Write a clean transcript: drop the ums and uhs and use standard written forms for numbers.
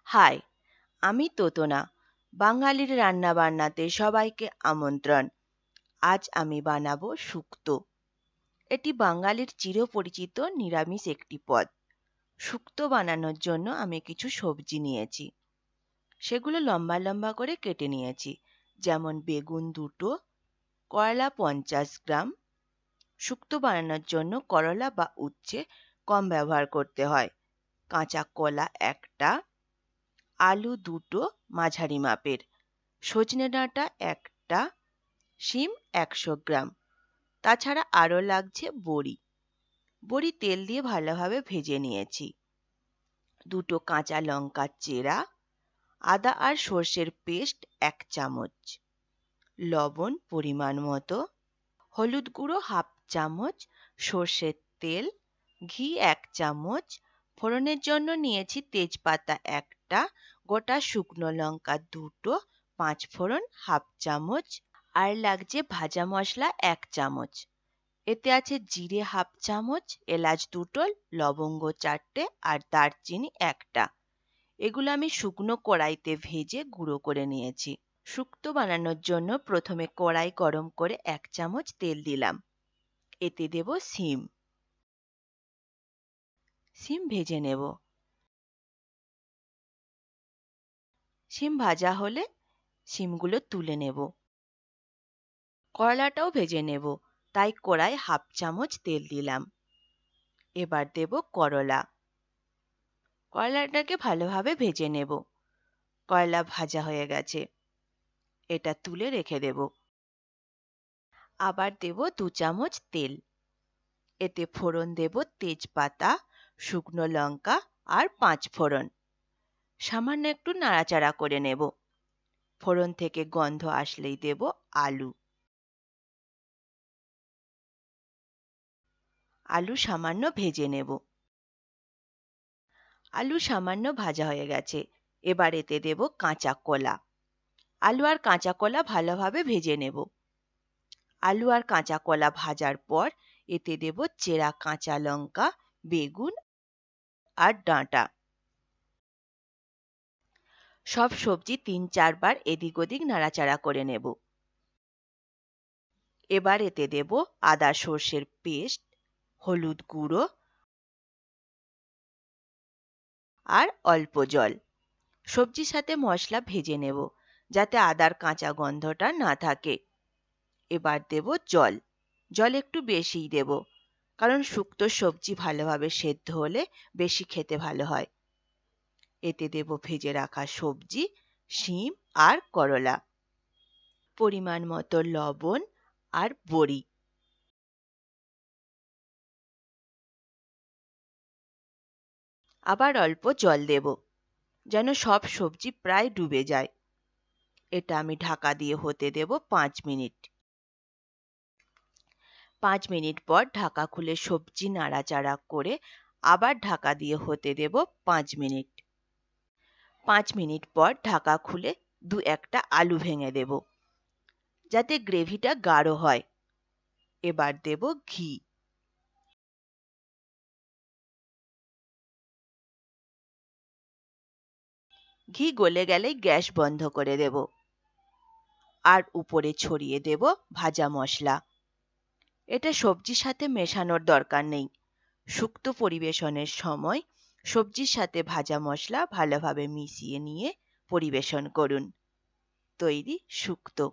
High, আমি তোতনা। বাঙালির রান্নাবান্নাতে সবাইকে আমন্ত্রণ। আজ আমি বানাবো শুক্তো। এটি বাঙালির চিরপরিচিত নিরামিষ একটি পদ। শুক্তো বানানোর জন্য আমি কিছু সবজি নিয়েছি। সেগুলো লম্বা লম্বা করে কেটে নিয়েছি। যেমন বেগুন 2টো, করলা 50 গ্রাম। শুক্তো বানানোর জন্য করলা বা উচ্ছে কম ব্যবহার করতে হয়। কাঁচা কলা 1টা, আলু 2টো মাঝারি মাপের, সজনে ডাঁটা 1টা, শিম 100 গ্রাম। তাছাড়া আরও লাগছে বড়ি। বড়ি তেল দিয়ে ভালোভাবে ভেজে নিয়েছি। 2টো কাঁচা লঙ্কা চেরা, আদা আর সর্ষের পেস্ট 1 চামচ, লবণ পরিমাণ মতো, হলুদ গুঁড়ো 1/2 চামচ, সর্ষের তেল, ঘি 1 চামচ। ফোড়নের জন্য নিয়েছি তেজপাতা 1টা, গোটা শুকনো লঙ্কা 2টো, 5 ফোড়ন 1/2 চামচ, আর লাগছে ভাজা মশলা 1 চামচ। এতে আছে জিরে 1/2 চামচ, এলাচ 2টো, লবঙ্গ 4টে আর দারচিনি 1টা। এগুলো আমি শুকনো কড়াইতে ভেজে গুঁড়ো করে নিয়েছি। শুক্তো বানানোর জন্য প্রথমে কড়াই গরম করে 1 চামচ তেল দিলাম। এতে দেব শিম। শিম ভেজে নেব। শিম ভাজা হলে শিমগুলো তুলে নেব। করলাটাও ভেজে নেব, তাই কড়াই 1/2 চামচ তেল দিলাম। এবার দেব করলা। করলাটাকে ভালোভাবে ভেজে নেব। করলা ভাজা হয়ে গেছে, এটা তুলে রেখে দেব। আবার দেব 2 চামচ তেল। এতে ফোড়ন দেব তেজপাতা, শুকনো লঙ্কা আর 5 ফোড়ন। সামান্য একটু নাড়াচাড়া করে নেব। ফোড়ন থেকে গন্ধ আসলেই দেব আলু। আলু সামান্য ভেজে নেব। আলু সামান্য ভাজা হয়ে গেছে, এবার এতে দেব কাঁচা কলা। আলু আর কাঁচা কলা ভালোভাবে ভেজে নেব। আলু আর কাঁচা কলা ভাজার পর এতে দেব চেরা কাঁচা লঙ্কা, বেগুন আর ডাঁটা। সব সবজি 3-4 বার এদিক ওদিক নাড়াচাড়া করে নেব। এবার এতে দেব আদা সর্ষের পেস্ট, হলুদ গুঁড়ো আর অল্প জল। সবজির সাথে মশলা ভেজে নেব, যাতে আদার কাঁচা গন্ধটা না থাকে। এবার দেব জল। জল একটু বেশিই দেব, কারণ শুক্তো সবজি ভালোভাবে সেদ্ধ হলে বেশি খেতে ভালো হয়। এতে দেব ভেজে রাখা সবজি, শিম আর করলা, পরিমাণ মতো লবণ আর বড়ি। আবার অল্প জল দেব, যেন সব সবজি প্রায় ডুবে যায়। এটা আমি ঢাকা দিয়ে হতে দেব 5 মিনিট। 5 মিনিট পর ঢাকা খুলে সবজি নাড়াচাড়া করে আবার ঢাকা দিয়ে হতে দেব 5 মিনিট। 5 মিনিট পর ঢাকা খুলে 2-1টা আলু ভেঙে দেব, যাতে গ্রেভিটা গাঢ় হয়। এবার দেব ঘি। ঘি গলে গেলেই গ্যাস বন্ধ করে দেব, আর উপরে ছড়িয়ে দেব ভাজা মশলা। এটা সবজির সাথে মেশানোর দরকার নেই। শুক্তো পরিবেশনের সময় সবজির সাথে ভাজা মশলা ভালোভাবে মিশিয়ে নিয়ে পরিবেশন করুন। তৈরি শুক্তো।